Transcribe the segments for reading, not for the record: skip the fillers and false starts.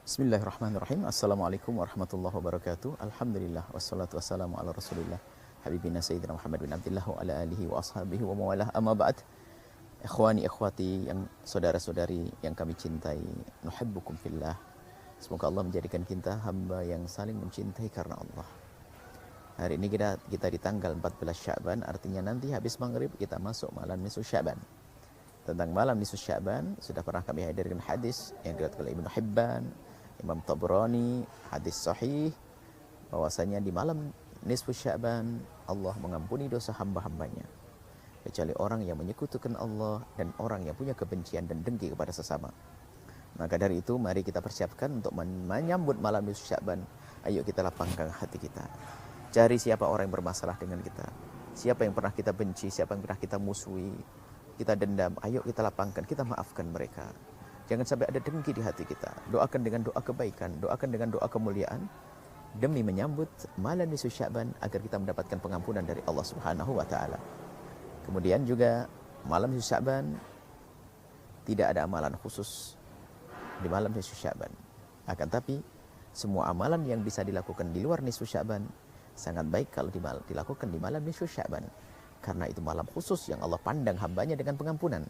Bismillahirrahmanirrahim. Assalamualaikum warahmatullahi wabarakatuh. Alhamdulillah wassalatu wassalamu ala Rasulillah habibina sayyidina Muhammad bin Abdullah wa ala alihi wa ashabihi wa mawalah. Amma ba'd. Ikhwani ikhwati yang saudara-saudari yang kami cintai, nuhibbukum fillah. Semoga Allah menjadikan kita hamba yang saling mencintai karena Allah. Hari ini kita di tanggal 14 Sya'ban, artinya nanti habis maghrib kita masuk malam nisfu Sya'ban. Tentang malam nisfu Sya'ban sudah pernah kami hadirkan hadis yang diriwayatkan oleh Ibnu Hibban, Imam Tabrani, hadis sahih bahwasanya di malam nisfu Sya'ban Allah mengampuni dosa hamba-hambanya kecuali orang yang menyekutukan Allah dan orang yang punya kebencian dan dengki kepada sesama. Maka dari itu mari kita persiapkan untuk menyambut malam nisfu Sya'ban. Ayo kita lapangkan hati kita. Cari siapa orang yang bermasalah dengan kita, siapa yang pernah kita benci, siapa yang pernah kita musuhi, kita dendam. Ayo kita lapangkan, kita maafkan mereka. Jangan sampai ada dengki di hati kita. Doakan dengan doa kebaikan, doakan dengan doa kemuliaan demi menyambut malam nisfu Sya'ban agar kita mendapatkan pengampunan dari Allah Subhanahu wa taala. Kemudian juga malam nisfu Sya'ban tidak ada amalan khusus di malam nisfu Sya'ban. Akan tapi semua amalan yang bisa dilakukan di luar nisfu Sya'ban sangat baik kalau dilakukan di malam nisfu Sya'ban. Karena itu malam khusus yang Allah pandang hambanya dengan pengampunan.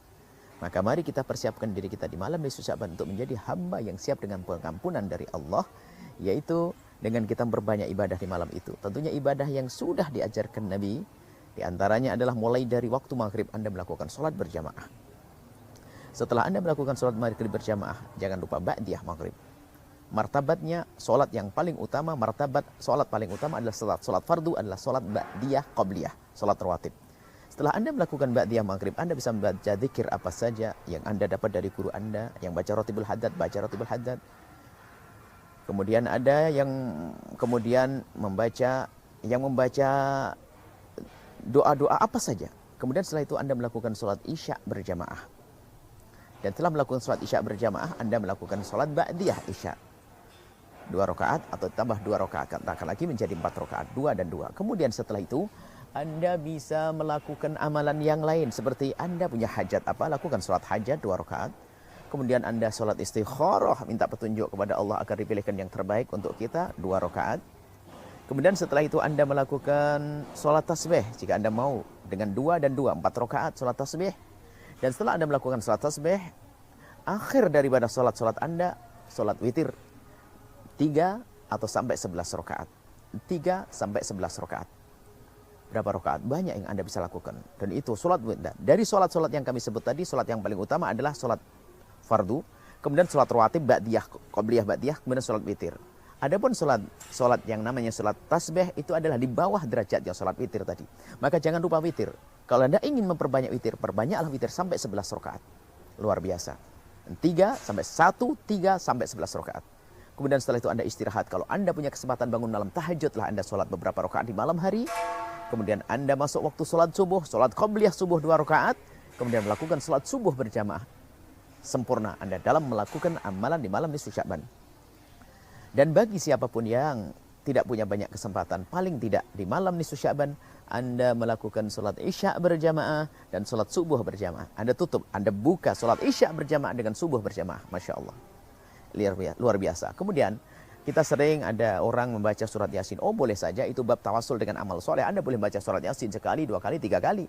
Maka mari kita persiapkan diri kita di malam nisfu Sya'ban untuk menjadi hamba yang siap dengan pengampunan dari Allah, yaitu dengan kita berbanyak ibadah di malam itu. Tentunya ibadah yang sudah diajarkan Nabi, di antaranya adalah mulai dari waktu maghrib Anda melakukan sholat berjamaah. Setelah Anda melakukan sholat maghrib berjamaah, jangan lupa ba'diyah maghrib. Martabatnya sholat yang paling utama, martabat sholat paling utama adalah sholat fardu, adalah sholat ba'diyah qabliyah, sholat rawatib. Setelah Anda melakukan ba'diyah maghrib, Anda bisa membaca zikir apa saja yang Anda dapat dari guru Anda, yang baca rotibul haddad, baca rotibul haddad. Kemudian ada yang kemudian membaca doa-doa apa saja. Kemudian setelah itu Anda melakukan sholat isya berjamaah. Dan setelah melakukan sholat isya berjamaah, Anda melakukan sholat ba'diyah isya. 2 rakaat atau tambah 2 rakaat lagi menjadi 4 rakaat, 2 dan 2. Kemudian setelah itu Anda bisa melakukan amalan yang lain seperti Anda punya hajat apa, lakukan sholat hajat 2 rakaat. Kemudian Anda sholat istikharah, minta petunjuk kepada Allah agar dipilihkan yang terbaik untuk kita, 2 rakaat. Kemudian setelah itu Anda melakukan sholat tasbih jika Anda mau dengan 2 dan 2, 4 rakaat sholat tasbih. Dan setelah Anda melakukan sholat tasbih, akhir daripada sholat Anda, sholat witir 3 atau sampai 11 rakaat. 3 sampai 11 rakaat. Berapa rakaat? Banyak yang Anda bisa lakukan. Dan itu sholat witir. Dari sholat-sholat yang kami sebut tadi, sholat yang paling utama adalah sholat fardu, kemudian sholat rawatib, ba'diyah, qabliyah ba'diyah, kemudian sholat witir. Adapun sholat yang namanya sholat tasbih itu adalah di bawah derajat yang sholat witir tadi. Maka jangan lupa witir. Kalau Anda ingin memperbanyak witir, perbanyaklah witir sampai 11 rakaat. Luar biasa. 3 sampai 11 rakaat. Kemudian setelah itu Anda istirahat. Kalau Anda punya kesempatan bangun malam tahajudlah Anda sholat beberapa rakaat di malam hari. Kemudian Anda masuk waktu sholat subuh, sholat qabliyah subuh 2 rakaat. Kemudian melakukan sholat subuh berjamaah. Sempurna Anda dalam melakukan amalan di malam nisfu Sya'ban. Dan bagi siapapun yang tidak punya banyak kesempatan, paling tidak di malam nisfu Sya'ban, Anda melakukan sholat isya berjamaah dan sholat subuh berjamaah. Anda tutup, Anda buka sholat isya berjamaah dengan subuh berjamaah. Masya Allah. Luar biasa. Kemudian kita sering ada orang membaca surat Yasin. Oh boleh saja, itu bab tawasul dengan amal soleh. Anda boleh baca surat Yasin sekali, 2 kali, 3 kali.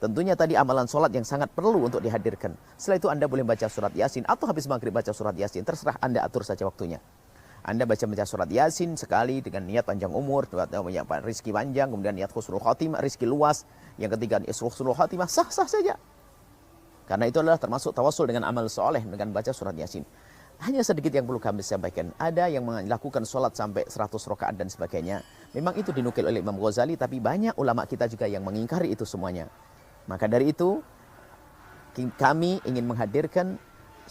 Tentunya tadi amalan sholat yang sangat perlu untuk dihadirkan. Setelah itu Anda boleh baca surat Yasin atau habis maghrib baca surat Yasin. Terserah Anda atur saja waktunya. Anda baca surat Yasin sekali dengan niat panjang umur, rizki panjang, kemudian niat husnul khotimah, rizki luas. Yang ketiga husnul khotimah, sah-sah saja. Karena itu adalah termasuk tawasul dengan amal soleh dengan baca surat Yasin. Hanya sedikit yang perlu kami sampaikan. Ada yang melakukan sholat sampai 100 rakaat dan sebagainya. Memang itu dinukil oleh Imam Ghazali, tapi banyak ulama kita juga yang mengingkari itu semuanya. Maka dari itu, kami ingin menghadirkan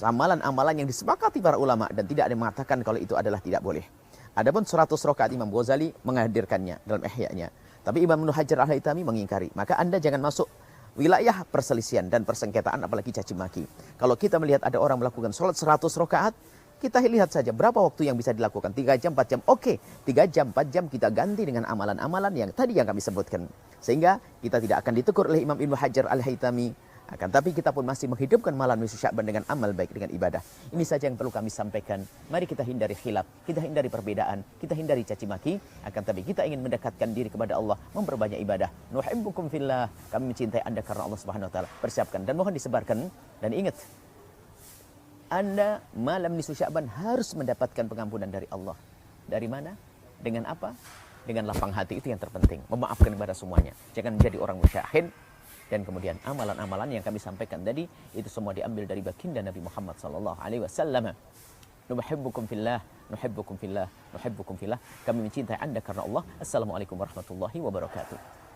amalan-amalan yang disepakati para ulama dan tidak ada yang mengatakan kalau itu adalah tidak boleh. Adapun 100 rakaat Imam Ghazali menghadirkannya dalam Ihya-nya. Tapi Imam Ibnu Hajar Al-Haytami mengingkari. Maka Anda jangan masuk wilayah perselisihan dan persengketaan apalagi caci maki. Kalau kita melihat ada orang melakukan sholat 100 rakaat, kita lihat saja berapa waktu yang bisa dilakukan. 3 jam, 4 jam. Oke, 3 jam, 4 jam kita ganti dengan amalan-amalan yang tadi yang kami sebutkan. Sehingga kita tidak akan ditegur oleh Imam Ibnu Hajar Al-Haytami Akan tapi kita pun masih menghidupkan malam nisfu Sya'ban dengan amal baik, dengan ibadah. Ini saja yang perlu kami sampaikan. Mari kita hindari khilaf, kita hindari perbedaan, kita hindari caci maki. Akan tapi kita ingin mendekatkan diri kepada Allah, memperbanyak ibadah. Nuhibbukum fillah, kami mencintai Anda karena Allah Subhanahu wa taala. Persiapkan dan mohon disebarkan, dan ingat, Anda malam nisfu Sya'ban harus mendapatkan pengampunan dari Allah. Dari mana? Dengan apa? Dengan lapang hati, itu yang terpenting. Memaafkan kepada semuanya. Jangan menjadi orang musyahid. Dan kemudian amalan-amalan yang kami sampaikan tadi itu semua diambil dari baginda Nabi Muhammad sallallahu alaihi wasallam. Nuhibbukum fillah, nuhibbukum fillah, nuhibbukum fillah. Kami mencintai Anda karena Allah. Assalamualaikum warahmatullahi wabarakatuh.